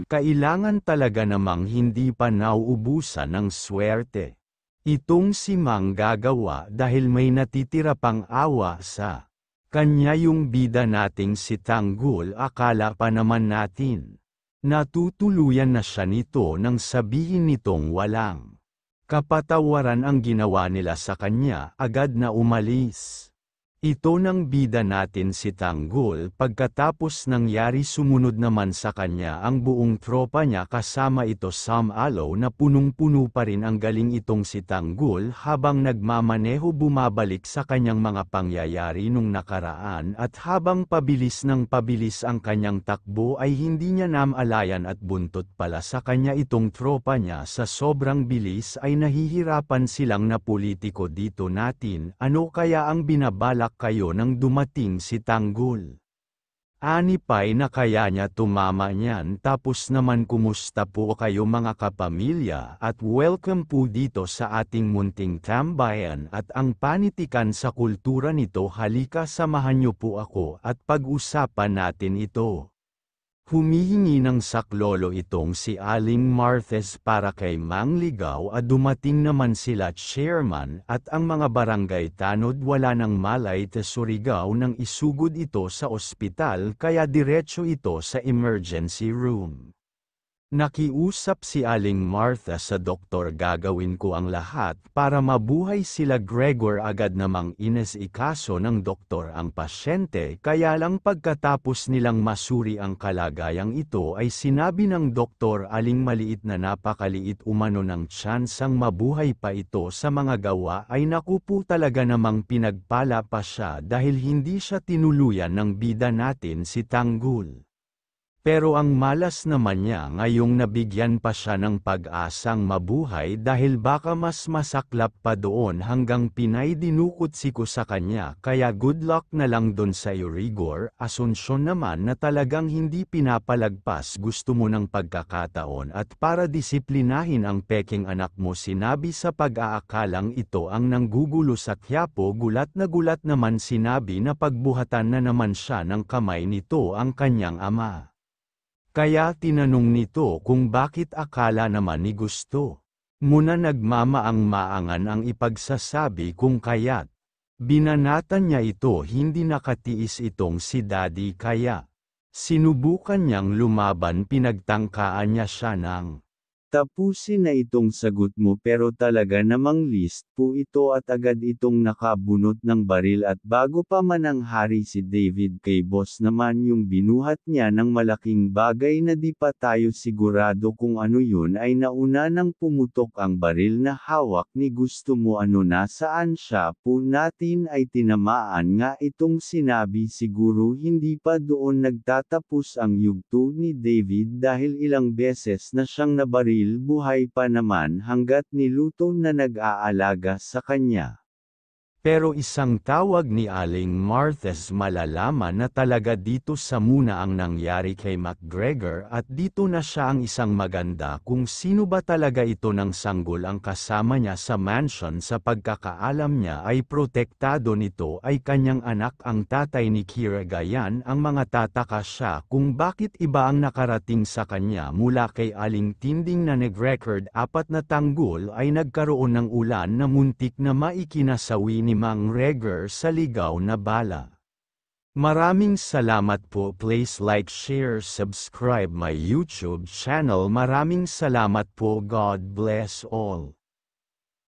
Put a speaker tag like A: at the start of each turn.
A: Kailangan talaga namang hindi pa nauubusan ng swerte. Itong si Mang gagawa dahil may natitira pang awa sa kanya yung bida nating si Tanggol. Akala pa naman natin natutuluyan na siya nito nang sabihin nitong walang kapatawaran ang ginawa nila sa kanya. Agad na umalis ito ng bida natin si Tanggol. Pagkatapos nangyari, sumunod naman sa kanya ang buong tropa niya, kasama ito Sam Alow na punong-puno pa rin ang galing itong si Tanggol. Habang nagmamaneho, bumabalik sa kanyang mga pangyayari nung nakaraan, at habang pabilis ng pabilis ang kanyang takbo ay hindi niya namalayan at buntot pala sa kanya itong tropa niya. Sa sobrang bilis ay nahihirapan silang na politiko dito natin. Ano kaya ang binabalak kayo nang dumating si Tanggol? Anipay na kaya niya tumama niyan. Tapos naman, kumusta po kayo mga kapamilya, at welcome po dito sa ating munting tambayan at ang panitikan sa kultura nito. Halika, samahan niyo po ako at pag-usapan natin ito. Humihingi ng saklolo itong si Aling Marthes para kay Mang Ligaw, at dumating naman sila chairman at ang mga barangay tanod. Wala nang malay sa Surigao nang isugod ito sa ospital, kaya diretso ito sa emergency room. Nakiusap si Aling Martha sa doktor, gagawin ko ang lahat para mabuhay sila Gregor. Agad namang inasikaso ng doktor ang pasyente, kaya lang pagkatapos nilang masuri ang kalagayang ito ay sinabi ng doktor, aling maliit na napakaliit umano ng tsansang mabuhay pa ito sa mga gawa. Ay naku po, talaga namang pinagpala pa siya dahil hindi siya tinuluyan ng bida natin si Tanggol. Pero ang malas naman niya, ngayong nabigyan pa siya ng pag-asang mabuhay dahil baka mas masaklap pa doon. Hanggang Pinay dinukot-siko sa kanya, kaya good luck na lang doon sa Rigor. Asunsyon naman na talagang hindi pinapalagpas. Gusto mo ng pagkakataon at para disiplinahin ang peking anak mo, sinabi sa pag-aakalang ito ang nanggugulo sa Quiapo. Gulat na gulat naman sinabi na pagbuhatan na naman siya ng kamay nito ang kanyang ama. Kaya tinanong nito kung bakit. Akala naman ni gusto mo na nagmamaang-maangan ang ipagsasabi kung kaya't binanatan niya ito. Hindi nakatiis itong si Daddy, kaya sinubukan niyang lumaban. Pinagtangkaan niya siya ng tapusin na itong sagot mo, pero talaga namang list po ito at agad itong nakabunot ng baril. At bago pa man ang hari si David, kay boss naman yung binuhat niya ng malaking bagay na di pa tayo sigurado kung ano yun, ay nauna nang pumutok ang baril na hawak ni gusto mo. Ano, nasaan siya po natin ay tinamaan nga itong sinabi. Siguro hindi pa doon nagtatapos ang yugto ni David dahil ilang beses na siyang nabaril. Buhay pa naman hanggat niluto na nag-aalaga sa kanya. Pero isang tawag ni Aling Marthes, malalaman na talaga dito sa muna ang nangyari kay MacGregor, at dito na siya ang isang maganda kung sino ba talaga ito ng sanggol ang kasama niya sa mansion. Sa pagkakaalam niya ay protektado nito ay kanyang anak, ang tatay ni Kira. Gayan ang mga tataka siya kung bakit iba ang nakarating sa kanya mula kay Aling Tinding na nag-record 4 na tanggol ay nagkaroon ng ulan na muntik na maikinasawi ni Mang Gregor sa ligaw na bala. Maraming salamat po. Please like, share, subscribe my YouTube channel. Maraming salamat po. God bless all.